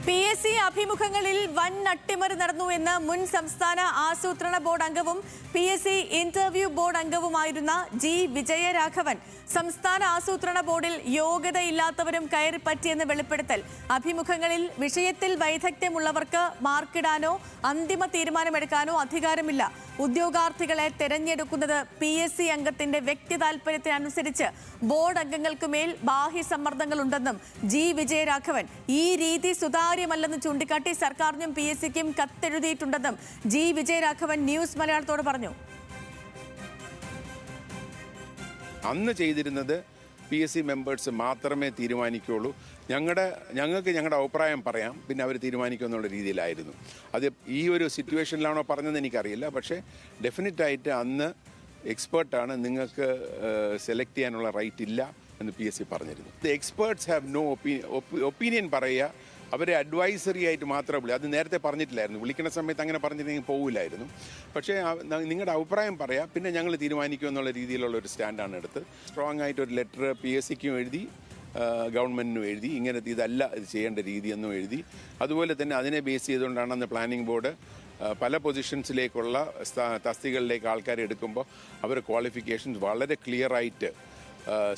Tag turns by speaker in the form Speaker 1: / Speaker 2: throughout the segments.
Speaker 1: PSC അഭിമുഖങ്ങളിൽ വൻ അട്ടിമറി നടന്നുവെന്ന് മുൻ സംസ്ഥാന ആസൂത്രണ ബോർഡ് അംഗവും PSC ഇന്റർവ്യൂ ബോർഡ് അംഗവുമായിരുന്ന G. വിജയരാഘവൻ സംസ്ഥാന ആസൂത്രണ ബോർഡിൽ യോഗ്യതയില്ലാത്തവരും കയറിപ്പറ്റിയെന്ന് വെളിപ്പെടുത്തൽ. അഭിമുഖങ്ങളിൽ വിഷയത്തിൽ വൈദഗ്ധ്യമുള്ളവർക്ക് മാർക്കിടാനോ അന്തിമ തീരുമാനമെടുക്കാനോ അധികാരമില്ല. ഉദ്യോഗാർത്ഥികളെ തെരഞ്ഞെടുക്കുന്നത് PSC അംഗത്തിന്റെ വ്യക്തി താൽപര്യത്തിനനുസരിച്ച് ബോർഡ് അംഗങ്ങൾക്കുമേൽ ബാഹ്യ സമ്മർദ്ദങ്ങളുണ്ടെന്നും G. വിജയരാഘവൻ ഈ രീതി സുതാര്യമല്ലെന്ന് ചൂണ്ടിക്കാട്ടി സർക്കാരിനും PSCക്കും കത്തെഴുതിയിട്ടുണ്ടെന്നും G. വിജയരാഘവൻ ന്യൂസ് മലയാളത്തോട് പറഞ്ഞു.
Speaker 2: അന്ന് ചെയ്തിരുന്നത് PSC മെമ്പേഴ്സ് മാത്രമേ തീരുമാനിക്കുകയുള്ളൂ. ഞങ്ങൾക്ക് ഞങ്ങളുടെ അഭിപ്രായം പറയാം, പിന്നെ അവർ തീരുമാനിക്കും എന്നുള്ള രീതിയിലായിരുന്നു. അത് ഈ ഒരു സിറ്റുവേഷനിലാണോ പറഞ്ഞതെന്ന് എനിക്കറിയില്ല. പക്ഷേ ഡെഫിനറ്റായിട്ട് അന്ന് എക്സ്പേർട്ടാണ്, നിങ്ങൾക്ക് സെലക്ട് ചെയ്യാനുള്ള റൈറ്റ് ഇല്ല എന്ന് PSC പറഞ്ഞിരുന്നു. എക്സ്പേർട്സ് ഹാവ് നോ ഒപ്പീനിയൻ പറയുക, അവരെ അഡ്വൈസറി ആയിട്ട് മാത്രമേ വിളി. അത് നേരത്തെ പറഞ്ഞിട്ടില്ലായിരുന്നു. വിളിക്കുന്ന സമയത്ത് അങ്ങനെ പറഞ്ഞിട്ടുണ്ടെങ്കിൽ പോകില്ലായിരുന്നു. പക്ഷേ നിങ്ങളുടെ അഭിപ്രായം പറയാം, പിന്നെ ഞങ്ങൾ തീരുമാനിക്കും എന്നുള്ള രീതിയിലുള്ള ഒരു സ്റ്റാൻഡാണ് എടുത്തത്. സ്ട്രോങ് ആയിട്ട് ഒരു ലെറ്റർ PSCക്കും എഴുതി, ഗവൺമെൻറ്റിനും എഴുതി, ഇങ്ങനത്തെ ഇതല്ല ഇത് ചെയ്യേണ്ട രീതിയെന്നും എഴുതി. അതുപോലെ തന്നെ അതിനെ ബേസ് ചെയ്തുകൊണ്ടാണ് അന്ന് പ്ലാനിംഗ് ബോർഡ് പല പൊസിഷൻസിലേക്കുള്ള തസ്തികകളിലേക്ക് ആൾക്കാരെ എടുക്കുമ്പോൾ അവർ ക്വാളിഫിക്കേഷൻസ് വളരെ ക്ലിയറായിട്ട്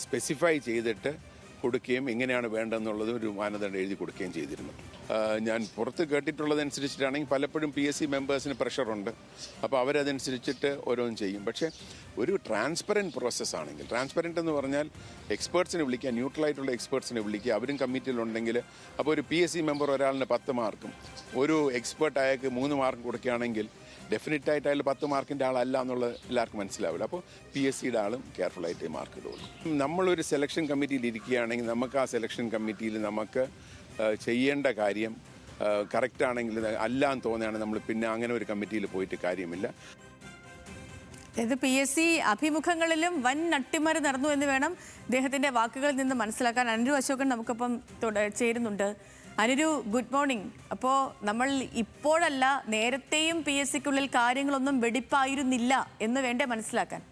Speaker 2: സ്പെസിഫൈ ചെയ്തിട്ട് കൊടുക്കുകയും എങ്ങനെയാണ് വേണ്ടതെന്നുള്ളത് ഒരു മാനദണ്ഡം എഴുതി കൊടുക്കുകയും ചെയ്തിരുന്നു. ഞാൻ പുറത്ത് കേട്ടിട്ടുള്ളതനുസരിച്ചിട്ടാണെങ്കിൽ പലപ്പോഴും PSC മെമ്പേഴ്സിന് പ്രഷറുണ്ട്. അപ്പോൾ അവരതനുസരിച്ചിട്ട് ഓരോന്നും ചെയ്യും. പക്ഷേ ഒരു ട്രാൻസ്പെറൻറ്റ് പ്രോസസ്സാണെങ്കിൽ, ട്രാൻസ്പെറൻറ്റ് എന്ന് പറഞ്ഞാൽ എക്സ്പേർട്സിനെ വിളിക്കുക, ന്യൂട്രലായിട്ടുള്ള എക്സ്പേർട്സിനെ വിളിക്കുക, അവരും കമ്മിറ്റിയിലുണ്ടെങ്കിൽ. അപ്പോൾ ഒരു PSC മെമ്പർ ഒരാളിന് 10 മാർക്കും ഒരു എക്സ്പേർട്ട് അയാൾക്ക് 3 മാർക്കും കൊടുക്കുകയാണെങ്കിൽ ഡെഫിനറ്റായിട്ട് അയാൾ 10 മാർക്കിൻ്റെ ആളല്ല എന്നുള്ളത് എല്ലാവർക്കും മനസ്സിലാവില്ല. അപ്പോൾ PSCയുടെ ആളും കെയർഫുള്ളായിട്ട് മാർക്ക് ഇടുള്ളൂ. നമ്മളൊരു സെലക്ഷൻ കമ്മിറ്റിയിൽ ഇരിക്കുകയാണെങ്കിൽ നമുക്ക് ആ സെലക്ഷൻ കമ്മിറ്റിയിൽ നമുക്ക് ചെയ്യേണ്ട കാര്യം കറക്റ്റാണെങ്കിൽ അല്ലാന്ന് തോന്നുകയാണെങ്കിൽ നമ്മൾ പിന്നെ അങ്ങനെ ഒരു കമ്മിറ്റിയിൽ പോയിട്ട് കാര്യമില്ല.
Speaker 1: ഇത് PSC അഭിമുഖങ്ങളിലും വൻ അട്ടിമറി നടന്നു എന്ന് വേണം അദ്ദേഹത്തിൻ്റെ വാക്കുകളിൽ നിന്ന് മനസ്സിലാക്കാൻ. അനുരു അശോകൻ നമുക്കൊപ്പം ചേരുന്നുണ്ട്. അനുരു, ഗുഡ് മോർണിംഗ്. അപ്പോൾ നമ്മൾ ഇപ്പോഴല്ല, നേരത്തെയും PSCക്കുള്ളിൽ കാര്യങ്ങളൊന്നും വെടിപ്പായിരുന്നില്ല എന്ന് വേണ്ടേ മനസ്സിലാക്കാൻ?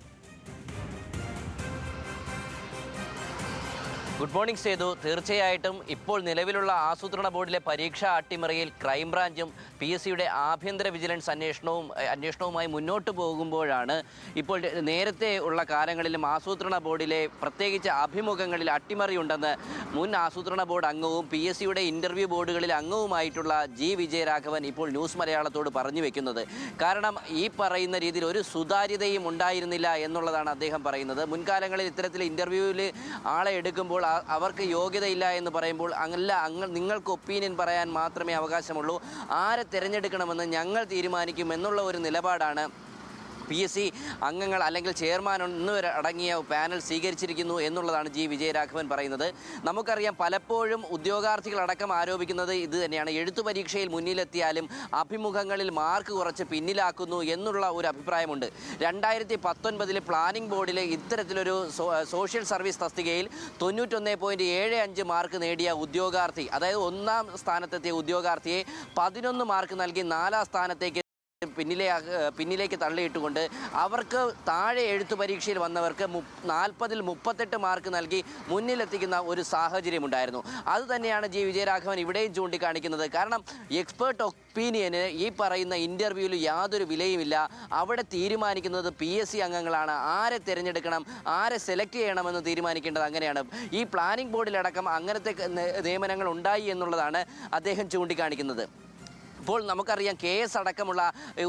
Speaker 3: Good morning Sethu. തീർച്ചയായിട്ടും ഇപ്പോൾ നിലവിലുള്ള ആസൂത്രണ ബോർഡിലെ പരീക്ഷാ അട്ടിമറിയിൽ ക്രൈംബ്രാഞ്ചും PSCയുടെ ആഭ്യന്തര വിജിലൻസ് അന്വേഷണവുമായി മുന്നോട്ട് പോകുമ്പോഴാണ് ഇപ്പോൾ നേരത്തെ ഉള്ള കാലങ്ങളിലും ആസൂത്രണ ബോർഡിലെ പ്രത്യേകിച്ച് അഭിമുഖങ്ങളിൽ അട്ടിമറിയുണ്ടെന്ന് മുൻ ആസൂത്രണ ബോർഡ് അംഗവും PSCയുടെ ഇൻ്റർവ്യൂ ബോർഡുകളിൽ അംഗവുമായിട്ടുള്ള G. വിജയരാഘവൻ ഇപ്പോൾ ന്യൂസ് മലയാളത്തോട് പറഞ്ഞു വെക്കുന്നത്. കാരണം ഈ പറയുന്ന രീതിയിൽ ഒരു സുതാര്യതയും ഉണ്ടായിരുന്നില്ല എന്നുള്ളതാണ് അദ്ദേഹം പറയുന്നത്. മുൻകാലങ്ങളിൽ ഇത്തരത്തിൽ ഇൻ്റർവ്യൂവിൽ ആളെ എടുക്കുമ്പോൾ അവർക്ക് യോഗ്യതയില്ല എന്ന് പറയുമ്പോൾ നിങ്ങൾക്ക് ഒപ്പീനിയൻ പറയാൻ മാത്രമേ അവകാശമുള്ളൂ, ആരെ തിരഞ്ഞെടുക്കണമെന്ന് ഞങ്ങൾ തീരുമാനിക്കും എന്നുള്ള ഒരു നിലപാടാണ് PSC അംഗങ്ങൾ അല്ലെങ്കിൽ ചെയർമാൻ എന്നിവർ അടങ്ങിയ പാനൽ സ്വീകരിച്ചിരിക്കുന്നു എന്നുള്ളതാണ് G. വിജയരാഘവൻ പറയുന്നത്. നമുക്കറിയാം, പലപ്പോഴും ഉദ്യോഗാർത്ഥികളടക്കം ആരോപിക്കുന്നത് ഇത് തന്നെയാണ്. എഴുത്തു പരീക്ഷയിൽ മുന്നിലെത്തിയാലും അഭിമുഖങ്ങളിൽ മാർക്ക് കുറച്ച് പിന്നിലാക്കുന്നു എന്നുള്ള ഒരു അഭിപ്രായമുണ്ട്. 2019 പ്ലാനിംഗ് ബോർഡിൽ ഇത്തരത്തിലൊരു സോഷ്യൽ സർവീസ് തസ്തികയിൽ 91.75 മാർക്ക് നേടിയ ഉദ്യോഗാർത്ഥി, അതായത് 1ാം സ്ഥാനത്തെത്തിയ ഉദ്യോഗാർത്ഥിയെ 11 മാർക്ക് നൽകി 4ാം സ്ഥാനത്തേക്ക് പിന്നിലേക്ക് തള്ളിയിട്ടുകൊണ്ട് അവർക്ക് താഴെ എഴുത്തു പരീക്ഷയിൽ വന്നവർക്ക് 40-ൽ 38 മാർക്ക് നൽകി മുന്നിലെത്തിക്കുന്ന ഒരു സാഹചര്യമുണ്ടായിരുന്നു. അതുതന്നെയാണ് G. വിജയരാഘവൻ ഇവിടെയും ചൂണ്ടിക്കാണിക്കുന്നത്. കാരണം എക്സ്പേർട്ട് ഒപ്പീനിയന് ഈ പറയുന്ന ഇൻ്റർവ്യൂവിൽ യാതൊരു വിലയുമില്ല. അവിടെ തീരുമാനിക്കുന്നത് PSC അംഗങ്ങളാണ്. ആരെ തിരഞ്ഞെടുക്കണം, ആരെ സെലക്ട് ചെയ്യണമെന്ന് തീരുമാനിക്കേണ്ടത് അങ്ങനെയാണ്. ഈ പ്ലാനിംഗ് ബോർഡിലടക്കം അങ്ങനത്തെ നിയമനങ്ങൾ ഉണ്ടായി എന്നുള്ളതാണ് അദ്ദേഹം ചൂണ്ടിക്കാണിക്കുന്നത്. ഇപ്പോൾ നമുക്കറിയാം, KS അടക്കമുള്ള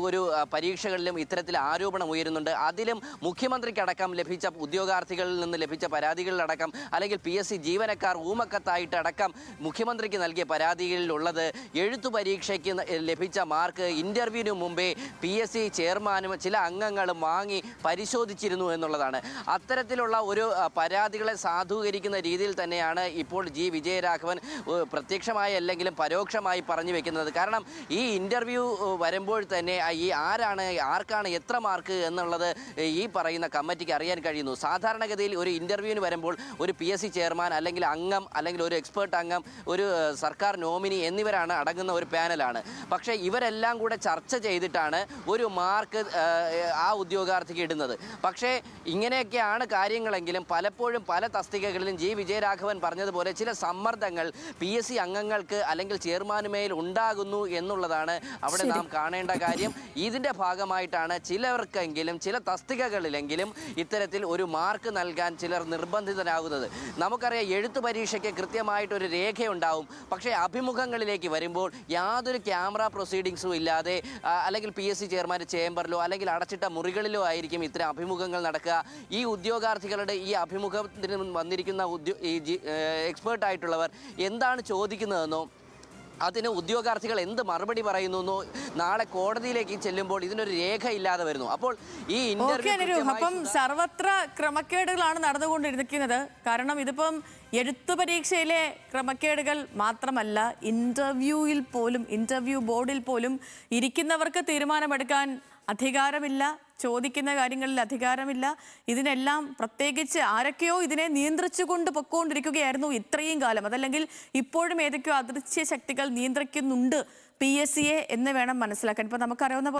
Speaker 3: ഒരു പരീക്ഷകളിലും ഇത്തരത്തിൽ ആരോപണം ഉയരുന്നുണ്ട്. അതിലും മുഖ്യമന്ത്രിക്കടക്കം ലഭിച്ച ഉദ്യോഗാർത്ഥികളിൽ നിന്ന് ലഭിച്ച പരാതികളിലടക്കം, അല്ലെങ്കിൽ PSC ജീവനക്കാർ ഊമക്കത്തായിട്ടടക്കം മുഖ്യമന്ത്രിക്ക് നൽകിയ പരാതികളിലുള്ളത് എഴുത്തു പരീക്ഷയ്ക്ക് ലഭിച്ച മാർക്ക് ഇൻ്റർവ്യൂവിന് മുമ്പേ PSC ചെയർമാനും ചില അംഗങ്ങളും വാങ്ങി പരിശോധിച്ചിരുന്നു എന്നുള്ളതാണ്. അത്തരത്തിലുള്ള ഒരു പരാതികളെ സാധൂകരിക്കുന്ന രീതിയിൽ തന്നെയാണ് ഇപ്പോൾ G. വിജയരാഘവൻ പ്രത്യക്ഷമായി അല്ലെങ്കിലും പരോക്ഷമായി പറഞ്ഞു വെക്കുന്നത്. കാരണം ഈ ഇൻ്റർവ്യൂ വരുമ്പോൾ തന്നെ ഈ ആർക്കാണ് എത്ര മാർക്ക് എന്നുള്ളത് ഈ പറയുന്ന കമ്മിറ്റിക്ക് അറിയാൻ കഴിയുന്നു. സാധാരണഗതിയിൽ ഒരു ഇൻ്റർവ്യൂവിന് വരുമ്പോൾ ഒരു PSC ചെയർമാൻ അല്ലെങ്കിൽ അംഗം അല്ലെങ്കിൽ ഒരു എക്സ്പേർട്ട് അംഗം ഒരു സർക്കാർ നോമിനി എന്നിവരാണ് അടങ്ങുന്ന ഒരു പാനലാണ്. പക്ഷേ ഇവരെല്ലാം കൂടെ ചർച്ച ചെയ്തിട്ടാണ് ഒരു മാർക്ക് ആ ഉദ്യോഗാർത്ഥിക്ക് ഇടുന്നത്. പക്ഷേ ഇങ്ങനെയൊക്കെയാണ് കാര്യങ്ങളെങ്കിലും പലപ്പോഴും പല തസ്തികകളിലും വിജയരാഘവൻ പറഞ്ഞതുപോലെ ചില സമ്മർദ്ദങ്ങൾ PSC അംഗങ്ങൾക്ക് അല്ലെങ്കിൽ ചെയർമാനുമേൽ ഉണ്ടാകുന്നു എന്നുള്ളതാണ് അവിടെ നാം കാണേണ്ട കാര്യം. ഇതിൻ്റെ ഭാഗമായിട്ടാണ് ചിലർക്കെങ്കിലും ചില തസ്തികകളിലെങ്കിലും ഇത്തരത്തിൽ ഒരു മാർക്ക് നൽകാൻ ചിലർ നിർബന്ധിതരാകുന്നത്. നമുക്കറിയാം എഴുത്തു പരീക്ഷയ്ക്ക് കൃത്യമായിട്ടൊരു രേഖയുണ്ടാവും. പക്ഷേ അഭിമുഖങ്ങളിലേക്ക് വരുമ്പോൾ യാതൊരു ക്യാമറ പ്രൊസീഡിങ്സും ഇല്ലാതെ അല്ലെങ്കിൽ PSC ചെയർമാൻ്റെ ചേംബറിലോ അല്ലെങ്കിൽ അടച്ചിട്ട മുറികളിലോ ആയിരിക്കും ഇത്തരം അഭിമുഖങ്ങൾ നടക്കുക. ഈ ഉദ്യോഗാർത്ഥികളുടെ ഈ അഭിമുഖത്തിന് വന്നിരിക്കുന്ന എക്സ്പേർട്ടായിട്ടുള്ളവർ എന്താണ് ചോദിക്കുന്നതെന്നോ അതിന് ഉദ്യോഗാർത്ഥികൾ എന്ത് മറുപടി പറയുന്നു നാളെ കോടതിയിലേക്ക് ചെല്ലുമ്പോൾ ഇതിനൊരു രേഖ ഇല്ലാതെ വരുന്നു. അപ്പോൾ ഈ
Speaker 1: അപ്പം സർവത്ര ക്രമക്കേടുകളാണ് നടന്നുകൊണ്ടിരിക്കുന്നത്. കാരണം ഇതിപ്പം എഴുത്തു പരീക്ഷയിലെ ക്രമക്കേടുകൾ മാത്രമല്ല, ഇന്റർവ്യൂ ബോർഡിൽ പോലും ഇരിക്കുന്നവർക്ക് തീരുമാനമെടുക്കാൻ അധികാരമില്ല, ചോദിക്കുന്ന കാര്യങ്ങളിൽ അധികാരമില്ല. ഇതിനെല്ലാം പ്രത്യേകിച്ച് ആരൊക്കെയോ ഇതിനെ നിയന്ത്രിച്ചുകൊണ്ട് പൊക്കോണ്ടിരിക്കുകയായിരുന്നു ഇത്രയും കാലം. അതല്ലെങ്കിൽ ഇപ്പോഴും ഏതൊക്കെയോ അദൃശ്യ ശക്തികൾ നിയന്ത്രിക്കുന്നുണ്ട് PSCയെ എന്ന് വേണം മനസ്സിലാക്കാൻ. ഇപ്പൊ നമുക്കറിയാവുന്ന